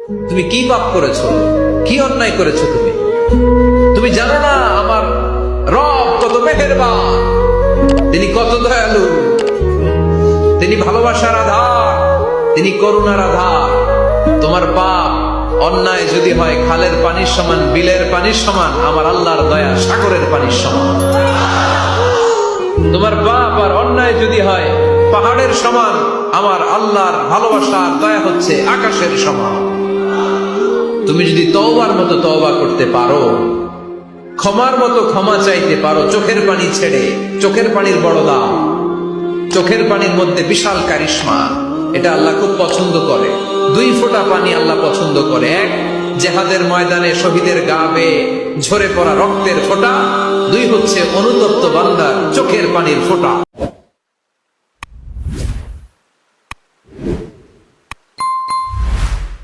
তুমি কি পাপ করেছো, কি অন্যায় করেছো? তুমি জানো না আমার রব কত মেহেরবান, তিনি কত দয়ালু, তিনি ভালোবাসার আধার, তিনি করুণার আধার। তোমার পাপ অন্যায় যদি হয় খালের পানির সমান, বিলের পানির সমান, আমার আল্লাহর দয়া সাগরের পানির সমান। তোমার পাপ আর অন্যায় যদি হয় পাহাড়ের সমান, আমার আল্লাহর ভালোবাসা আর দয়া হচ্ছে আকাশের সমান। তুমি যদি তওবার মতো তওবা করতে পারো, ক্ষমার মতো ক্ষমা চাইতে পারো, চোখের পানি ছেড়ে, চোখের পানির বড় দাম, চোখের পানির মধ্যে বিশাল কারিশমা, এটা আল্লাহ খুব পছন্দ করে। 2 ফোঁটা পানি আল্লাহ পছন্দ করে। এক, জেহাদের ময়দানে শহীদের গা বেয়ে ঝরে পড়া রক্তের ফোঁটা। 2 হচ্ছে অনুতপ্ত বান্দার চোখের পানির ফোঁটা।